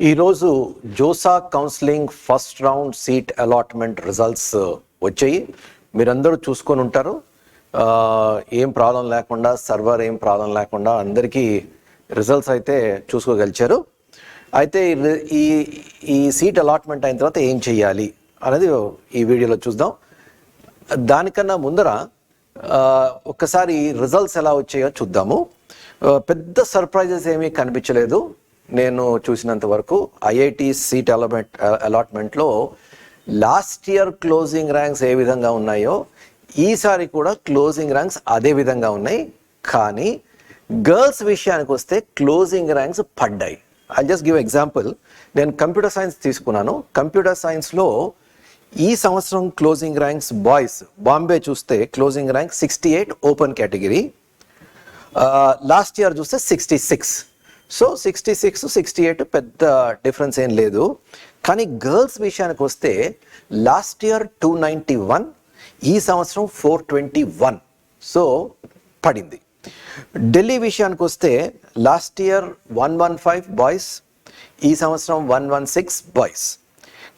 ఈరోజు JoSAA counselling first round seat allotment results వచ్చాయి. మీరందరూ చూసుకొని ఉంటారు. ఏం ప్రాబ్లం లేకుండా, సర్వర్ ఏం ప్రాబ్లం లేకుండా అందరికీ రిజల్ట్స్ అయితే చూసుకోగలిచారు. అయితే ఈ ఈ సీట్ అలాట్మెంట్ అయిన తర్వాత ఏం చేయాలి అనేది ఈ వీడియోలో చూద్దాం. దానికన్నా ముందర ఒక్కసారి రిజల్ట్స్ ఎలా వచ్చాయో చూద్దాము. పెద్ద సర్ప్రైజెస్ ఏమీ కనిపించలేదు నేను చూసినంత వరకు. ఐఐటి సీట్ అలాట్మెంట్లో లాస్ట్ ఇయర్ క్లోజింగ్ ర్యాంక్స్ ఏ విధంగా ఉన్నాయో ఈసారి కూడా క్లోజింగ్ ర్యాంక్స్ అదే విధంగా ఉన్నాయి. కానీ గర్ల్స్ విషయానికి వస్తే క్లోజింగ్ ర్యాంక్స్ పడ్డాయి. I just give example. నేను కంప్యూటర్ సైన్స్ తీసుకున్నాను. కంప్యూటర్ సైన్స్లో ఈ సంవత్సరం క్లోజింగ్ ర్యాంక్స్ బాయ్స్ బాంబే చూస్తే closing rank 68 open category. Last year చూస్తే 66. సో 66, 68 పెద్ద డిఫరెన్స్ ఏం లేదు. కానీ గర్ల్స్ విషయానికి వస్తే లాస్ట్ ఇయర్ 291, ఈ సంవత్సరం 421. సో పడింది. ఢిల్లీ విషయానికి వస్తే లాస్ట్ ఇయర్ 115 బాయ్స్, ఈ సంవత్సరం 116 బాయ్స్.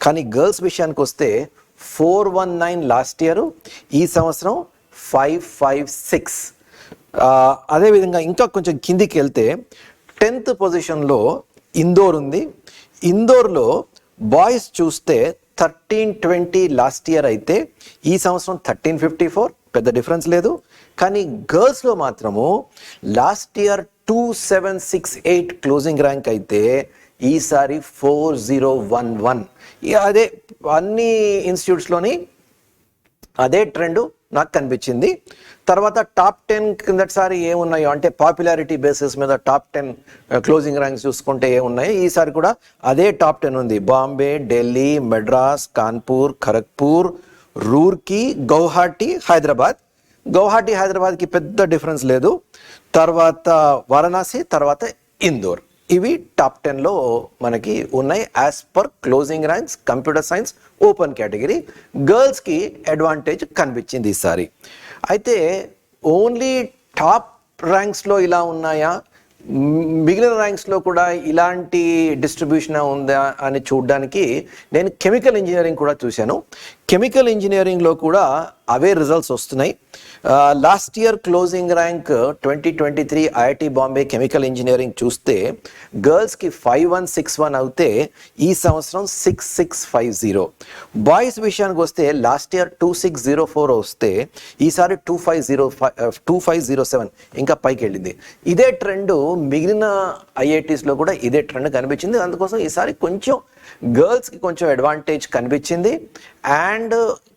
కానీ గర్ల్స్ విషయానికి వస్తే 419 లాస్ట్ ఇయర్, ఈ సంవత్సరం 556. అదేవిధంగా ఇంకా కొంచెం కిందికి వెళ్తే 10th పొజిషన్లో ఇందోర్ ఉంది. ఇందోర్లో బాయ్స్ చూస్తే 1320 లాస్ట్ ఇయర్ అయితే ఈ సంవత్సరం 1354, పెద్ద డిఫరెన్స్ లేదు. కానీ గర్ల్స్లో మాత్రము లాస్ట్ ఇయర్ 2768 క్లోజింగ్ ర్యాంక్ అయితే ఈసారి 4011. అదే అన్ని ఇన్స్టిట్యూట్స్లోని అదే ట్రెండ్ నాకు కనిపించింది. తర్వాత టాప్ 10 కిందటిసారి ఏమున్నాయో అంటే పాపులారిటీ బేసిస్ మీద టాప్ 10 క్లోజింగ్ ర్యాంక్స్ చూసుకుంటే ఏమున్నాయో ఈసారి కూడా అదే టాప్ 10 ఉంది. బాంబే, ఢిల్లీ, మెడ్రాస్, కాన్పూర్, ఖరగ్పూర్, రూర్కీ, గౌహాటీ, హైదరాబాద్. గౌహాటీ, హైదరాబాద్కి పెద్ద డిఫరెన్స్ లేదు. తర్వాత వారణాసి, తర్వాత ఇందోర్. ఇవి టాప్ 10లో మనకి ఉన్నాయి as per closing ranks computer science open category. గర్ల్స్కి అడ్వాంటేజ్ కనిపించింది ఈసారి. అయితే ఓన్లీ టాప్ ర్యాంక్స్లో ఇలా ఉన్నాయా, మిగిలిన ర్యాంక్స్లో కూడా ఇలాంటి డిస్ట్రిబ్యూషన్ ఉందా అని చూడడానికి నేను కెమికల్ ఇంజనీరింగ్ కూడా చూశాను. కెమికల్ ఇంజనీరింగ్లో కూడా అవే రిజల్ట్స్ వస్తున్నాయి. Last year closing rank 2023 IIT Bombay chemical engineering చూస్తే గర్ల్స్కి 5161 అవుతే ఈ సంవత్సరం 6650. బాయ్స్ విషయానికి వస్తే లాస్ట్ ఇయర్ 2604 వస్తే ఈసారి 2507, ఇంకా పైకి వెళ్ళింది. ఇదే ట్రెండ్ మిగిలిన ఐఐటీస్లో కూడా ఇదే ట్రెండ్ కనిపించింది. అందుకోసం ఈసారి కొంచెం గర్ల్స్కి కొంచెం అడ్వాంటేజ్ కనిపించింది అండ్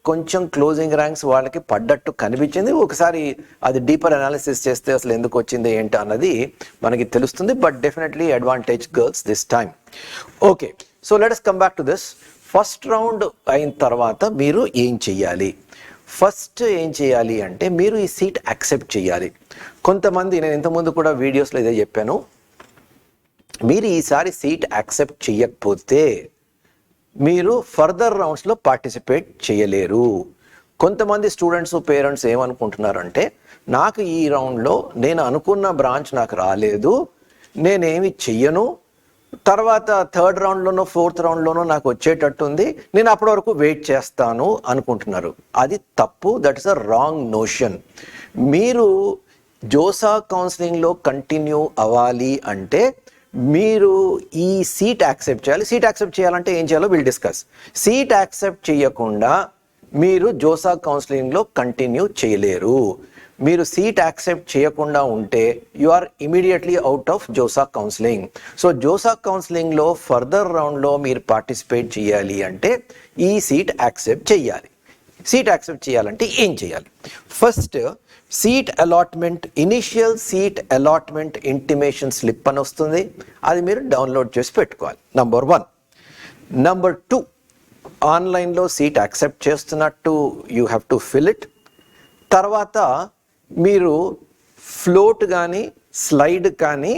కొంచెం క్లోజింగ్ ర్యాంక్స్ వాళ్ళకి పడ్డట్టు కనిపించింది. ఒకసారి అది డీపర్ అనాలిసిస్ చేస్తే అసలు ఎందుకు వచ్చింది ఏంటి అన్నది మనకి తెలుస్తుంది. But definitely advantage girls this time. Okay, so let us come back to this. First round అయిన తర్వాత మీరు ఏం చెయ్యాలి? ఫస్ట్ ఏం చేయాలి అంటే మీరు ఈ సీట్ యాక్సెప్ట్ చేయాలి. కొంతమంది, నేను ఇంతకుముందు కూడా వీడియోస్లో ఇదే చెప్పాను, మీరు ఈసారి సీట్ యాక్సెప్ట్ చేయకపోతే మీరు ఫర్దర్ రౌండ్స్లో పార్టిసిపేట్ చేయలేరు. కొంతమంది స్టూడెంట్స్, పేరెంట్స్ ఏమనుకుంటున్నారంటే నాకు ఈ రౌండ్లో నేను అనుకున్న బ్రాంచ్ నాకు రాలేదు, నేనేమి చెయ్యను, తర్వాత థర్డ్ రౌండ్లోనో ఫోర్త్ రౌండ్లోనో నాకు వచ్చేటట్టుంది, నేను అప్పటి వరకు వెయిట్ చేస్తాను అనుకుంటున్నారు. అది తప్పు. That is a wrong notion. మీరు జోసా కౌన్సిలింగ్లో కంటిన్యూ అవ్వాలి అంటే మీరు ఈ సీట్ యాక్సెప్ట్ చేయాలి. సీట్ యాక్సెప్ట్ చేయాలంటే ఏం చేయాలో విల్ డిస్కస్. సీట్ యాక్సెప్ట్ చేయకుండా మీరు జోసా కౌన్సిలింగ్లో కంటిన్యూ చేయలేరు. మీరు సీట్ యాక్సెప్ట్ చేయకుండా ఉంటే you are immediately out of JoSAA counselling. So JoSAA కౌన్సిలింగ్లో ఫర్దర్ రౌండ్లో మీరు పార్టిసిపేట్ చేయాలి అంటే ఈ సీట్ యాక్సెప్ట్ చేయాలి. సీట్ యాక్సెప్ట్ చేయాలంటే ఏం చేయాలి? First seat allotment, initial seat allotment intimation slip అని వస్తుంది. అది మీరు డౌన్లోడ్ చేసి పెట్టుకోవాలి. నంబర్ 1. నంబర్ 2, ఆన్లైన్లో సీట్ యాక్సెప్ట్ చేస్తున్నట్టు you have to fill it. తర్వాత మీరు ఫ్లోట్ కానీ, స్లైడ్ కానీ,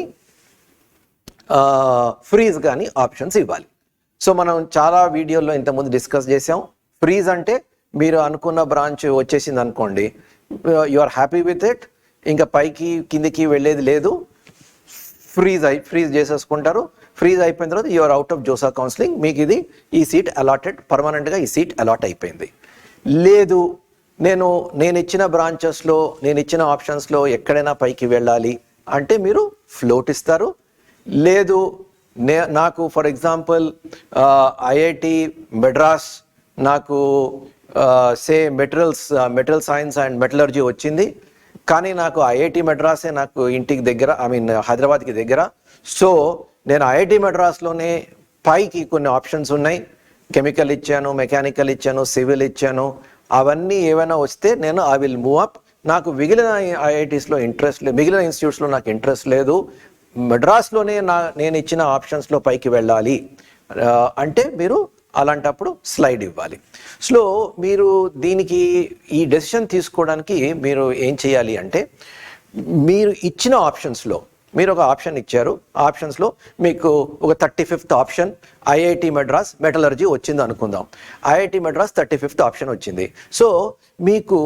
ఫ్రీజ్ కానీ ఆప్షన్స్ ఇవ్వాలి. సో మనం చాలా వీడియోల్లో ఇంతకుముందు డిస్కస్ చేసాం. ఫ్రీజ్ అంటే మీరు అనుకున్న బ్రాంచ్ వచ్చేసింది అనుకోండి, you are happy with it, ఇంకా పైకి కిందికి వెళ్ళేది లేదు, ఫ్రీజ్ చేసేసుకుంటారు. ఫ్రీజ్ అయిపోయిన తర్వాత you are out of JoSAA counselling, మీకు ఇది ఈ సీట్ అలాటెడ్, పర్మనెంట్గా ఈ సీట్ అలాట్ అయిపోయింది. లేదు నేను ఇచ్చిన బ్రాంచెస్లో, నేను ఇచ్చిన ఆప్షన్స్లో ఎక్కడైనా పైకి వెళ్ళాలి అంటే మీరు ఫ్లోట్ ఇస్తారు. లేదు నాకు ఫర్ ఎగ్జాంపుల్ ఐఐటి మెడ్రాస్ నాకు మెటీరియల్ సైన్స్ అండ్ మెటలర్జీ వచ్చింది, కానీ నాకు ఐఐటి మెడ్రాసే నాకు ఇంటికి దగ్గర, హైదరాబాద్కి దగ్గర. సో నేను ఐఐటి మెడ్రాస్లోనే పైకి కొన్ని ఆప్షన్స్ ఉన్నాయి, కెమికల్ ఇచ్చాను, మెకానికల్ ఇచ్చాను, సివిల్ ఇచ్చాను, అవన్నీ ఏమైనా వస్తే నేను ఐ విల్ మూవ్ అప్. నాకు మిగిలిన ఐఐటీస్లో ఇంట్రెస్ట్ లేదు, మిగిలిన ఇన్స్టిట్యూట్స్లో నాకు ఇంట్రెస్ట్ లేదు, మెడ్రాస్లోనే నేను ఇచ్చిన ఆప్షన్స్లో పైకి వెళ్ళాలి అంటే మీరు అలాంటప్పుడు స్లైడ్ ఇవ్వాలి. సో మీరు దీనికి ఈ డెసిషన్ తీసుకోవడానికి మీరు ఏం చేయాలి అంటే, మీరు ఇచ్చిన ఆప్షన్స్లో మీరు ఒక ఆప్షన్ ఇచ్చారు, ఆప్షన్స్లో మీకు ఒక 35th option IIT Madras metallurgy వచ్చింది అనుకుందాం. ఐఐటి మెడ్రాస్ 35th ఆప్షన్ వచ్చింది. సో మీకు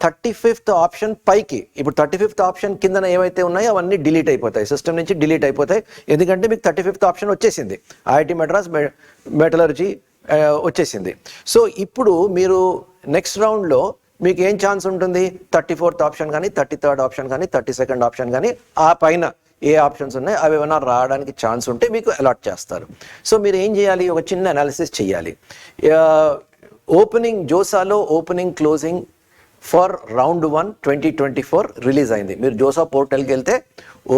35th ఆప్షన్ పైకి, ఇప్పుడు 35th ఆప్షన్ కిందన ఏవైతే ఉన్నాయో అవన్నీ డిలీట్ అయిపోతాయి, సిస్టమ్ నుంచి డిలీట్ అయిపోతాయి, ఎందుకంటే మీకు 35th ఆప్షన్ వచ్చేసింది, ఐఐటి మెడ్రాస్ మెటలర్జీ వచ్చేసింది. సో ఇప్పుడు మీరు నెక్స్ట్ రౌండ్లో మీకు ఏం ఛాన్స్ ఉంటుంది, 34th ఆప్షన్ కానీ, 33rd ఆప్షన్ కానీ, 32nd ఆప్షన్ కానీ, ఆ పైన ఏ ఆప్షన్స్ ఉన్నాయి అవి ఏమైనా రావడానికి ఛాన్స్ ఉంటే మీకు అలాట్ చేస్తారు. సో మీరు ఏం చేయాలి, ఒక చిన్న అనాలిసిస్ చేయాలి. జోసాలో opening closing for round 1 2024 release అయింది. మీరు జోసా పోర్టల్కి వెళ్తే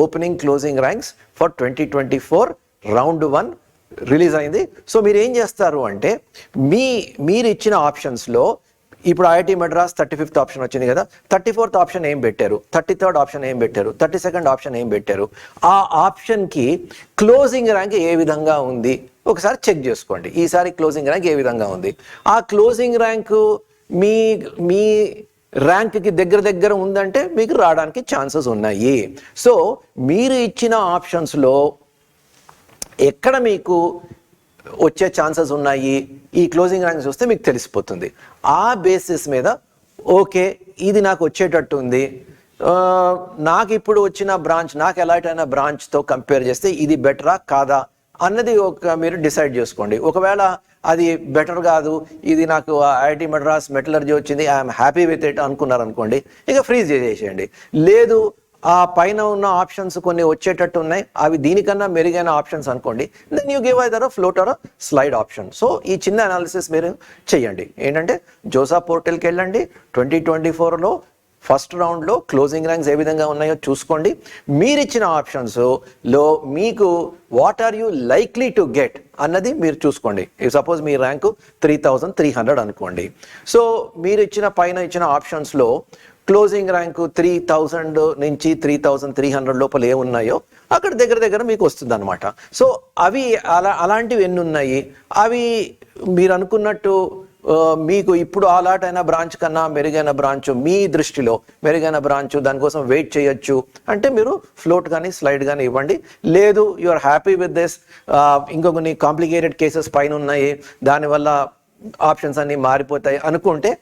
opening closing ranks for 2024 round 1 release అయింది. సో మీరు ఏం చేస్తారు అంటే, మీరు ఇచ్చిన ఆప్షన్స్లో ఇప్పుడు ఐఐటి మెడ్రాస్ 35th ఆప్షన్ వచ్చింది కదా, 34th ఆప్షన్ ఏం పెట్టారు, 33rd ఆప్షన్ ఏం పెట్టారు, 32nd ఆప్షన్ ఏం పెట్టారు, ఆ ఆప్షన్కి క్లోజింగ్ ర్యాంక్ ఏ విధంగా ఉంది ఒకసారి చెక్ చేసుకోండి. ఈసారి క్లోజింగ్ ర్యాంక్ ఏ విధంగా ఉంది, ఆ క్లోజింగ్ ర్యాంకు మీ ర్యాంక్కి దగ్గర ఉందంటే మీకు రావడానికి ఛాన్సెస్ ఉన్నాయి. సో మీరు ఇచ్చిన ఆప్షన్స్లో ఎక్కడ మీకు వచ్చే ఛాన్సెస్ ఉన్నాయి, ఈ క్లోజింగ్ ర్యాంక్స్ చూస్తే మీకు తెలిసిపోతుంది. ఆ బేసిస్ మీద ఓకే ఇది నాకు వచ్చేటట్టు ఉంది, నాకు ఇప్పుడు వచ్చిన బ్రాంచ్ నాకు ఎలాంటి అయిన బ్రాంచ్తో కంపేర్ చేస్తే ఇది బెటరా కాదా అన్నది మీరు డిసైడ్ చేసుకోండి. ఒకవేళ అది బెటర్ కాదు, ఇది నాకు ఐఐటి మెడ్రాస్ మెటలర్జీ వచ్చింది, ఐఎమ్ హ్యాపీ విత్ ఇట్ అనుకున్నారనుకోండి, ఇక ఫ్రీజ్ చేసేయండి. లేదు ఆ పైన ఉన్న ఆప్షన్స్ కొన్ని వచ్చేటట్టు ఉన్నాయి, అవి దీనికన్నా మెరుగైన ఆప్షన్స్ అనుకోండి, then you give either float or slide option. So ఈ చిన్న అనాలిసిస్ మీరు చేయండి. ఏంటంటే జోసా పోర్టల్కి వెళ్ళండి, 2024లో ఫస్ట్ రౌండ్లో క్లోజింగ్ ర్యాంక్స్ ఏ విధంగా ఉన్నాయో చూసుకోండి. మీరు ఇచ్చిన ఆప్షన్స్లో మీకు what are you likely to get అన్నది మీరు చూసుకోండి. సపోజ్ మీ ర్యాంకు 3300 అనుకోండి. సో మీరు పైన ఇచ్చిన ఆప్షన్స్లో క్లోజింగ్ ర్యాంకు 3000 నుంచి 3300 లోపల ఏమున్నాయో అక్కడ దగ్గర మీకు వస్తుంది అనమాట. సో అవి అలాంటివి ఎన్ని ఉన్నాయి, అవి మీరు అనుకున్నట్టు మీకు ఇప్పుడు అలాట్ అయిన బ్రాంచ్ కన్నా మెరుగైన బ్రాంచ్, మీ దృష్టిలో మెరుగైన బ్రాంచ్, దానికోసం వెయిట్ చేయొచ్చు అంటే మీరు ఫ్లోట్ కానీ స్లైడ్ కానీ ఇవ్వండి. లేదు you are happy with this, ఇంకొన్ని కాంప్లికేటెడ్ కేసెస్ పైన ఉన్నాయి, దానివల్ల ఆప్షన్స్ అన్నీ మారిపోతాయి అనుకుంటే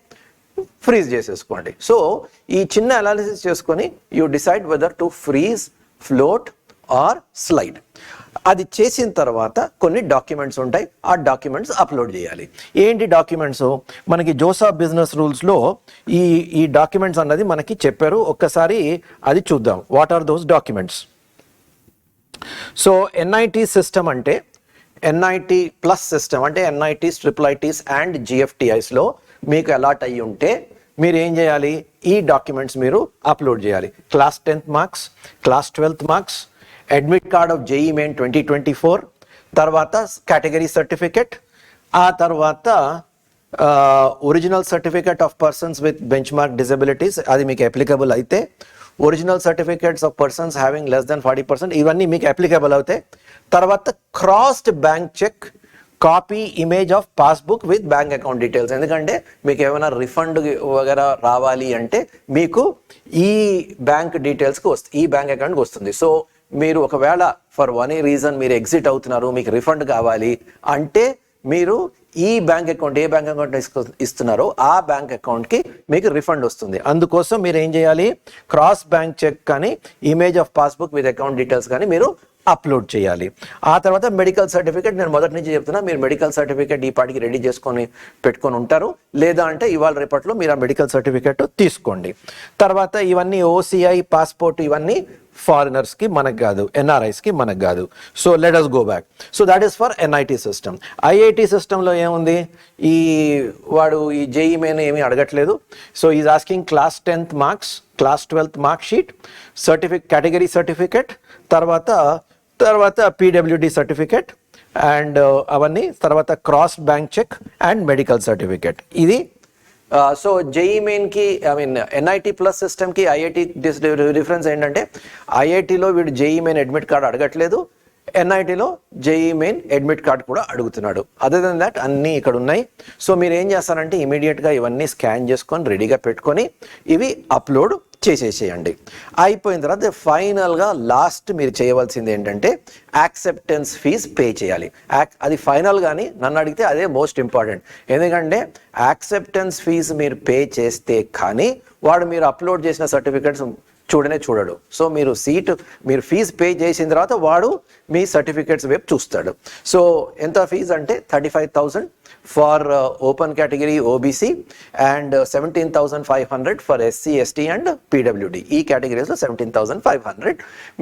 ఫ్రీజ్ చేసేసుకోండి. సో ఈ చిన్న అనాలిసిస్ చేసుకొని you decide whether to freeze, float or slide. అది చేసిన తర్వాత కొన్ని డాక్యుమెంట్స్ ఉంటాయి, ఆ డాక్యుమెంట్స్ అప్లోడ్ చేయాలి. ఏంటి డాక్యుమెంట్స్, మనకి జోసా బిజినెస్ రూల్స్లో ఈ డాక్యుమెంట్స్ అన్నది మనకి చెప్పారు. ఒక్కసారి అది చూద్దాం. What are those documents? So NIT system అంటే ఎన్ఐటి ప్లస్ సిస్టమ్ అంటే ఎన్ఐటీస్, ట్రిపుల్ ఐటీస్ అండ్ జిఎఫ్టిఐస్లో మీకు అలాట్ అయ్యి ఉంటే మీరు ఏం చేయాలి, ఈ డాక్యుమెంట్స్ మీరు అప్లోడ్ చేయాలి. Class 10th marks, class 12th marks, admit card of JEE Main 2024, తర్వాత కేటగిరీ సర్టిఫికెట్, ఆ తర్వాత original certificate of persons with benchmark disabilities, అది మీకు అప్లికబుల్ అయితే, original certificates of persons having less than 40%, ఇవన్నీ మీకు అప్లికబుల్ అవుతాయి. తర్వాత crossed bank cheque, copy image of passbook with bank account details. ఎందుకంటే మీకు ఏమైనా రిఫండ్ వగేరా రావాలి అంటే మీకు ఈ బ్యాంక్ డీటెయిల్స్కి వస్తుంది, ఈ బ్యాంక్ అకౌంట్కి వస్తుంది. సో మీరు ఒకవేళ ఫర్ వన్ రీజన్ మీరు ఎగ్జిట్ అవుతున్నారు, మీకు రిఫండ్ కావాలి అంటే మీరు ఈ బ్యాంక్ అకౌంట్, ఏ బ్యాంక్ అకౌంట్ ఇస్తున్నారో ఆ బ్యాంక్ అకౌంట్కి మీకు రిఫండ్ వస్తుంది. అందుకోసం మీరు ఏం చేయాలి, క్రాస్ బ్యాంక్ చెక్ కానీ image of passbook with account details కానీ మీరు అప్లోడ్ చేయాలి. ఆ తర్వాత మెడికల్ సర్టిఫికేట్, నేను మొదటి నుంచి చెప్తున్నా, మీరు మెడికల్ సర్టిఫికేట్ ఈ పాటికి రెడీ చేసుకొని పెట్టుకొని ఉంటారు. లేదా అంటే ఇవాళ రేపట్లో మీరు ఆ మెడికల్ సర్టిఫికేట్ తీసుకోండి. తర్వాత ఇవన్నీ ఓసిఐ, పాస్పోర్ట్, ఇవన్నీ ఫారినర్స్కి మనకు కాదు, ఎన్ఆర్ఐస్కి మనకు కాదు. So let us go back. So that is for NIT system. IIT సిస్టంలో ఏముంది, వాడు ఈ జేఈ మెయిన్ ఏమీ అడగట్లేదు. So is asking class 10th marks, class 12th mark sheet, category certificate, తర్వాత పీడబ్ల్యూడి సర్టిఫికేట్ అండ్ అవన్నీ, తర్వాత cross bank check and medical certificate. ఇది సో జేఈ మెయిన్కి, ఐ మీన్ ఎన్ఐటి ప్లస్ సిస్టమ్కి ఐఐటి డిఫరెన్స్ ఏంటంటే, ఐఐటిలో వీడు జేఈ మెయిన్ అడ్మిట్ కార్డ్ అడగట్లేదు, ఎన్ఐటిలో జేఈ మెయిన్ అడ్మిట్ కార్డ్ కూడా అడుగుతున్నాడు. అదర్ దెన్ దాట్ అన్నీ ఇక్కడ ఉన్నాయి. సో మీరు ఏం చేస్తారంటే ఇమీడియట్గా ఇవన్నీ స్కాన్ చేసుకొని రెడీగా పెట్టుకొని ఇవి అప్లోడ్ చేసేసేయండి. అయిపోయిన తర్వాత ఫైనల్గా లాస్ట్ మీరు చేయవలసింది ఏంటంటే యాక్సెప్టెన్స్ ఫీజ్ పే చేయాలి. అది ఫైనల్, కానీ నన్ను అడిగితే అదే మోస్ట్ ఇంపార్టెంట్. ఎందుకంటే యాక్సెప్టెన్స్ ఫీజ్ మీరు పే చేస్తే కానీ వాడు మీరు అప్లోడ్ చేసిన సర్టిఫికెట్స్ చూడడు. సో మీరు ఫీజు పే చేసిన తర్వాత వాడు మీ సర్టిఫికేట్స్ వైపు చూస్తాడు. సో ఎంత ఫీజు అంటే 35,000 for open category OBC and 17,500 for SC, ST and PWD. ఈ కేటగిరీస్లో 17,500.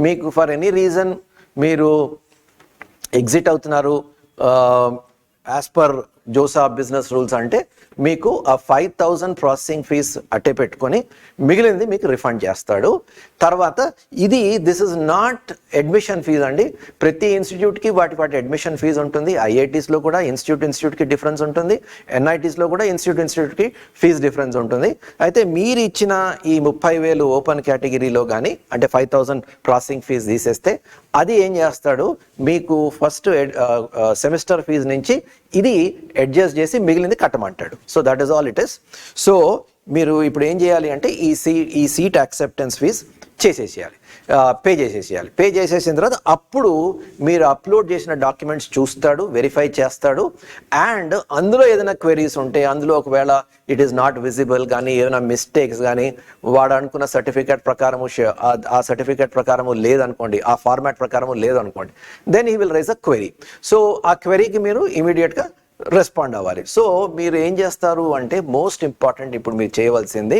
మీకు ఫర్ ఎనీ రీజన్ మీరు ఎగ్జిట్ అవుతున్నారు as per JoSAA business rules అంటే మీకు ఆ 5,000 ప్రాసెసింగ్ ఫీజ్ అట్టే పెట్టుకొని మిగిలింది మీకు రిఫండ్ చేస్తాడు. తర్వాత this is not admission fee అండి. ప్రతి ఇన్స్టిట్యూట్కి వాటి అడ్మిషన్ ఫీజు ఉంటుంది. ఐఐటీస్లో కూడా ఇన్స్టిట్యూట్కి డిఫరెన్స్ ఉంటుంది, ఎన్ఐటీస్లో కూడా ఇన్స్టిట్యూట్కి ఫీజు డిఫరెన్స్ ఉంటుంది. అయితే మీరు ఇచ్చిన ఈ 30,000 ఓపెన్ కేటగిరీలో కానీ అంటే 5,000 ప్రాసెసింగ్ ఫీజు తీసేస్తే అది ఏం చేస్తాడు, మీకు ఫస్ట్ సెమిస్టర్ ఫీజు నుంచి ఇది అడ్జస్ట్ చేసి మిగిలింది కట్టమంటాడు. So that is all it is. So మీరు ఇప్పుడు ఏం చేయాలి అంటే ఈ సీట్ యాక్సెప్టెన్స్ ఫీజ్ చేసేసేయాలి, పే చేసేసిన తర్వాత అప్పుడు మీరు అప్లోడ్ చేసిన డాక్యుమెంట్స్ చూస్తాడు, వెరిఫై చేస్తాడు. అండ్ అందులో ఏదైనా క్వెరీస్ ఉంటే, అందులో ఒకవేళ ఇట్ ఈస్ నాట్ విజిబుల్ కానీ ఏమైనా మిస్టేక్స్ కానీ వాడు అనుకున్న సర్టిఫికేట్ ప్రకారము ఆ సర్టిఫికేట్ ప్రకారము లేదనుకోండి, ఆ ఫార్మాట్ ప్రకారము లేదనుకోండి, then he will raise a query. So ఆ క్వెరీకి మీరు ఇమీడియట్గా రెస్పాండ్ అవ్వాలి. సో మీరు ఏం చేస్తారు అంటే మోస్ట్ ఇంపార్టెంట్ ఇప్పుడు మీరు చేయవలసింది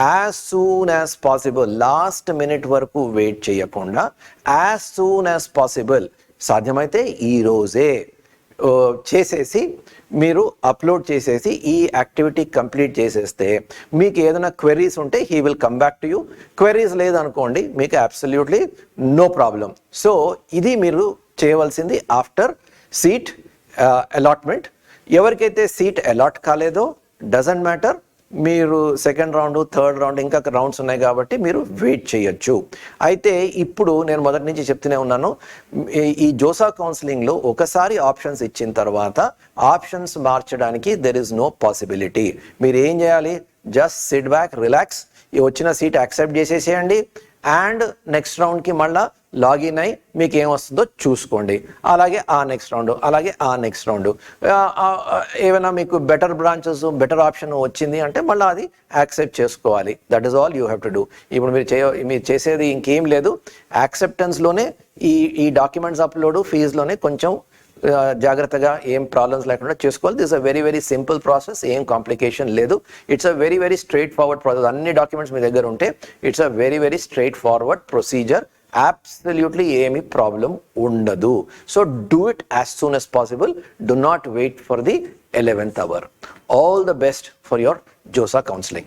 as soon as possible, last minute వరకు వెయిట్ చేయకుండా యాజ్ సూన్ యాజ్ పాసిబుల్ సాధ్యమైతే ఈ రోజే చేసేసి మీరు అప్లోడ్ చేసేసి ఈ యాక్టివిటీ కంప్లీట్ చేసేస్తే మీకు ఏదైనా క్వెరీస్ ఉంటే he will come back to you. Queries లేదనుకోండి మీకు అబ్సల్యూట్లీ నో ప్రాబ్లం. సో ఇది మీరు చేయవలసింది ఆఫ్టర్ సీట్ అలాట్మెంట్. ఎవరికైతే సీట్ అలాట్ కాలేదో డజంట్ మ్యాటర్, మీరు సెకండ్ రౌండ్, థర్డ్ రౌండ్ ఇంకా రౌండ్స్ ఉన్నాయి కాబట్టి మీరు వెయిట్ చేయొచ్చు. అయితే ఇప్పుడు నేను మొదటి నుంచి చెప్తూనే ఉన్నాను, ఈ జోసా కౌన్సిలింగ్లో ఒకసారి ఆప్షన్స్ ఇచ్చిన తర్వాత ఆప్షన్స్ మార్చడానికి దెర్ ఇస్ నో పాసిబిలిటీ. మీరు ఏం చేయాలి, జస్ట్ సిట్ బ్యాక్, రిలాక్స్, వచ్చిన సీట్ యాక్సెప్ట్ చేసేసేయండి అండ్ నెక్స్ట్ రౌండ్కి మళ్ళీ లాగిన్ అయ్యి మీకు ఏమొస్తుందో చూసుకోండి. అలాగే ఆ నెక్స్ట్ రౌండ్ ఏమైనా మీకు బెటర్ బ్రాంచెస్, బెటర్ ఆప్షన్ వచ్చింది అంటే మళ్ళీ అది యాక్సెప్ట్ చేసుకోవాలి. That is all you have to do. ఇప్పుడు మీరు చేసేది ఇంకేం లేదు, యాక్సెప్టెన్స్లోనే ఈ డాక్యుమెంట్స్ అప్లోడ్, ఫీజులోనే కొంచెం జాగ్రత్తగా ఏం ప్రాబ్లమ్స్ లేకుండా చేసుకోవాలి. This a very very simple process, ఏం కాంప్లికేషన్ లేదు. It's a very very straight forward process. అన్ని డాక్యుమెంట్స్ మీ దగ్గర ఉంటే it's a very very straight forward procedure. Absolutely ఏమీ ప్రాబ్లం ఉండదు. So do it as soon as possible. Do not wait for the 11th hour. All the best for your JOSA counseling.